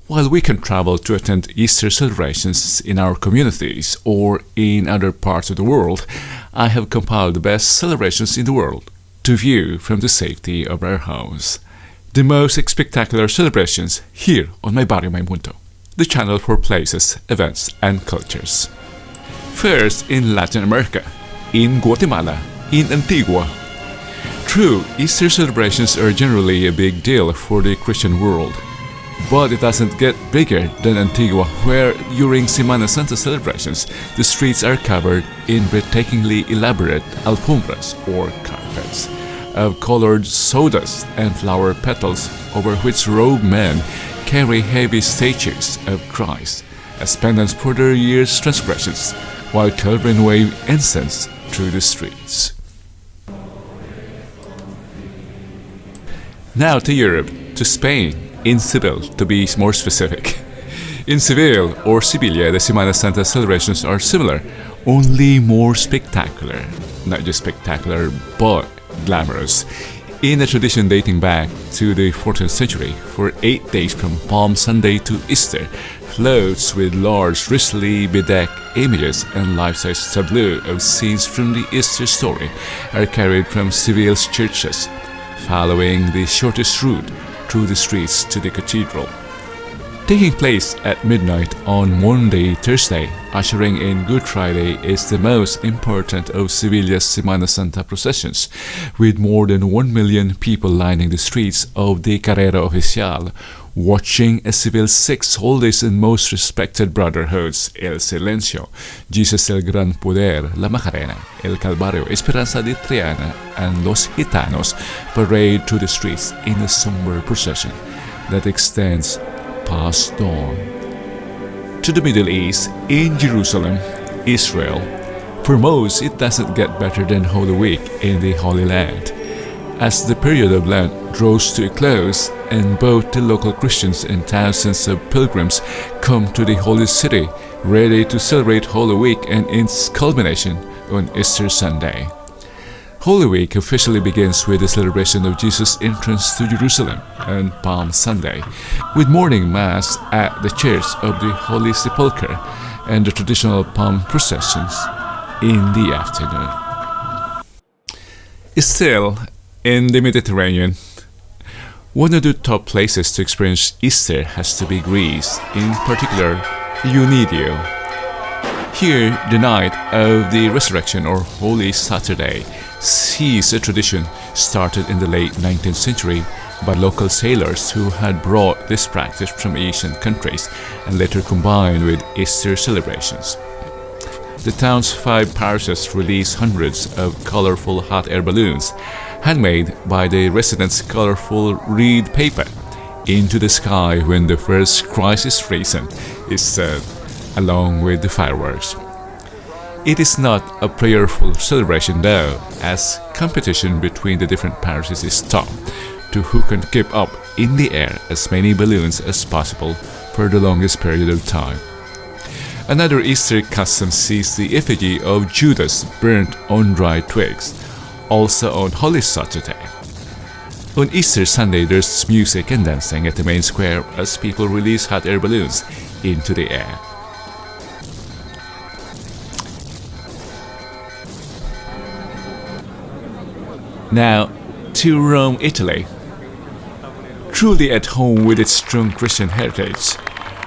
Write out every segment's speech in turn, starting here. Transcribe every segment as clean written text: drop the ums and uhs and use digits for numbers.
While we can travel to attend Easter celebrations in our communities or in other parts of the world, I have compiled the best celebrations in the world to view from the safety of our homes. The most spectacular celebrations here on My Barrio My Mundo, the channel for places, events, and cultures. First, in Latin America, in Guatemala, in Antigua. True, Easter celebrations are generally a big deal for the Christian world. But it doesn't get bigger than Antigua, where during Semana Santa celebrations, the streets are covered in breathtakingly elaborate alfombras or carpets of colored sawdust and flower petals over which robed men carry heavy statues of Christ as penance for their year's transgressions, while children wave incense through the streets. Now to Europe, to Spain. In Seville, to be more specific. In Seville or Sevilla, the Semana Santa celebrations are similar, only more spectacular. Not just spectacular, but glamorous. In a tradition dating back to the 14th century, for 8 days from Palm Sunday to Easter, floats with large, richly bedecked images and life-size tableaux of scenes from the Easter story are carried from Seville's churches, following the shortest route through the streets to the cathedral. Taking place at midnight on Monday, Thursday, ushering in Good Friday, is the most important of Sevilla's Semana Santa processions, with more than 1 million people lining the streets of the Carrera Oficial, watching as Seville's 6 oldest and most respected brotherhoods, El Silencio, Jesus el Gran Poder, La Macarena, El Calvario, Esperanza de Triana, and Los Gitanos parade through the streets in a somber procession that extends past dawn. To the Middle East, in Jerusalem, Israel. For most, it doesn't get better than Holy Week in the Holy Land. As the period of Lent draws to a close, and both the local Christians and thousands of pilgrims come to the Holy City, ready to celebrate Holy Week and its culmination on Easter Sunday. Holy Week officially begins with the celebration of Jesus' entrance to Jerusalem on Palm Sunday, with morning Mass at the Church of the Holy Sepulchre and the traditional palm processions in the afternoon. Still, in the Mediterranean, one of the top places to experience Easter has to be Greece, in particular, Unidio. Here, the night of the Resurrection or Holy Saturday sees a tradition started in the late 19th century by local sailors who had brought this practice from Asian countries and later combined with Easter celebrations. The town's 5 parishes release hundreds of colorful hot air balloons, handmade by the residents' colorful reed paper, into the sky when the first Christ is risen is said, along with the fireworks. It is not a prayerful celebration though, as competition between the different parishes is tough to who can keep up in the air as many balloons as possible for the longest period of time. Another Easter custom sees the effigy of Judas burnt on dry twigs, also on Holy Saturday. On Easter Sunday, there's music and dancing at the main square as people release hot air balloons into the air. Now, to Rome, Italy. Truly at home with its strong Christian heritage,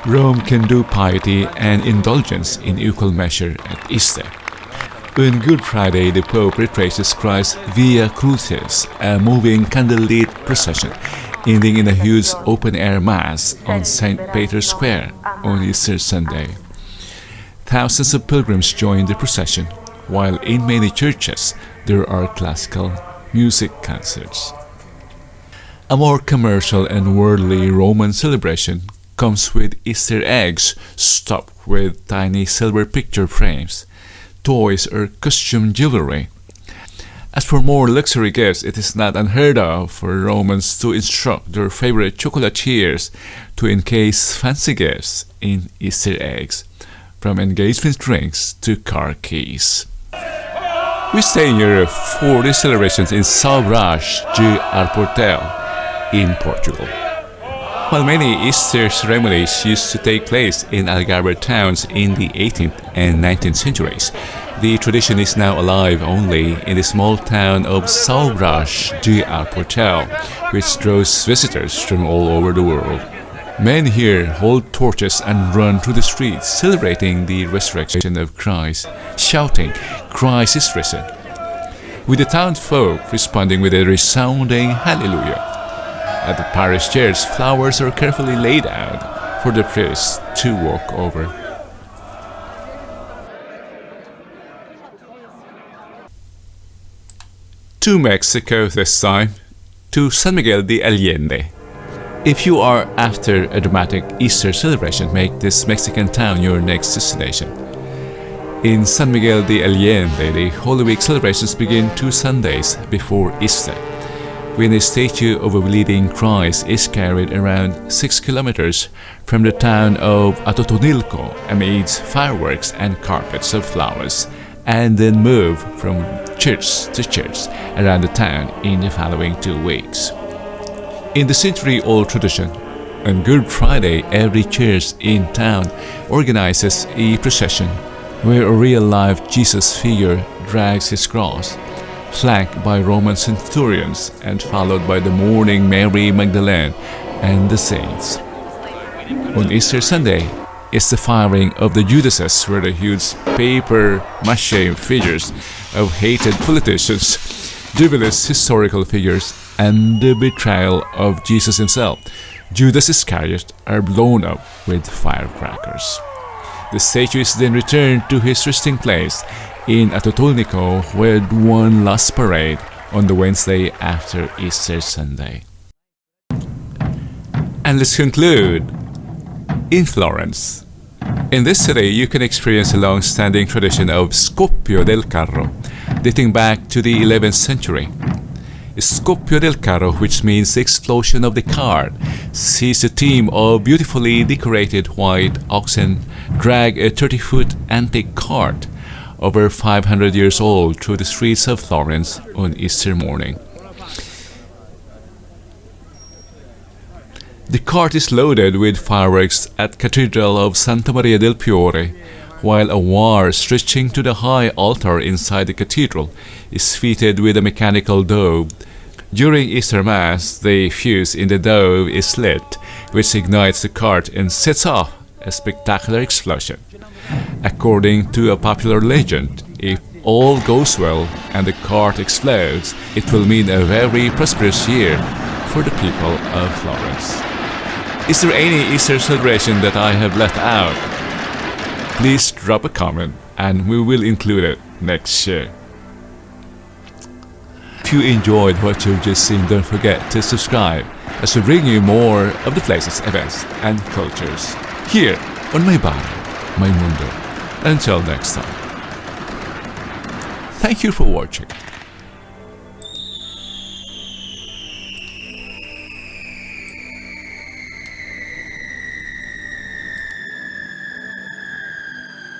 Rome can do piety and indulgence in equal measure at Easter. On Good Friday, the Pope retraces Christ's Via Crucis, a moving candlelit procession, ending in a huge open-air Mass on St. Peter's Square on Easter Sunday. Thousands of pilgrims join the procession, while in many churches there are classical music concerts. A more commercial and worldly Roman celebration comes with Easter eggs stuffed with tiny silver picture frames, toys or costume jewelry. As for more luxury gifts, it is not unheard of for Romans to instruct their favorite chocolatiers to encase fancy gifts in Easter eggs, from engagement rings to car keys. We stay in Europe for the celebrations in São Brás de Portugal in Portugal. While many Easter ceremonies used to take place in Algarve towns in the 18th and 19th centuries, the tradition is now alive only in the small town of São Brás de Portugal, which draws visitors from all over the world. Men here hold torches and run through the streets celebrating the resurrection of Christ, shouting, "Christ is risen," with the townfolk responding with a resounding hallelujah. At the parish church, flowers are carefully laid out for the priest to walk over. To Mexico this time, to San Miguel de Allende. If you are after a dramatic Easter celebration, make this Mexican town your next destination. In San Miguel de Allende, the Holy Week celebrations begin 2 Sundays before Easter, when a statue of a bleeding Christ is carried around 6 kilometers from the town of Atotonilco amidst fireworks and carpets of flowers, and then moved from church to church around the town in the following 2 weeks. In the century-old tradition, on Good Friday, every church in town organizes a procession where a real-life Jesus figure drags his cross, flanked by Roman centurions and followed by the mourning Mary Magdalene and the saints. On Easter Sunday is the firing of the Judases, where the huge paper-mache figures of hated politicians, dubious historical figures, and the betrayal of Jesus himself, Judas Iscariot, are blown up with firecrackers. The statue is then returned to his resting place in Atotonilco, where one last parade on the Wednesday after Easter Sunday. And let's conclude in Florence. In this city, you can experience a long-standing tradition of scoppio del carro, dating back to the 11th century. Scoppio del carro, which means the explosion of the cart, sees a team of beautifully decorated white oxen drag a 30-foot antique cart over 500 years old through the streets of Florence on Easter morning. The cart is loaded with fireworks at Cathedral of Santa Maria del Fiore, while a wire stretching to the high altar inside the cathedral is fitted with a mechanical dove. During Easter Mass, the fuse in the dove is lit, which ignites the cart and sets off a spectacular explosion. According to a popular legend, if all goes well and the cart explodes, it will mean a very prosperous year for the people of Florence. Is there any Easter celebration that I have left out? Please drop a comment and we will include it next year. If you enjoyed what you've just seen, don't forget to subscribe as we bring you more of the places, events, and cultures here on my body, my mundo. Until next time. Thank you for watching.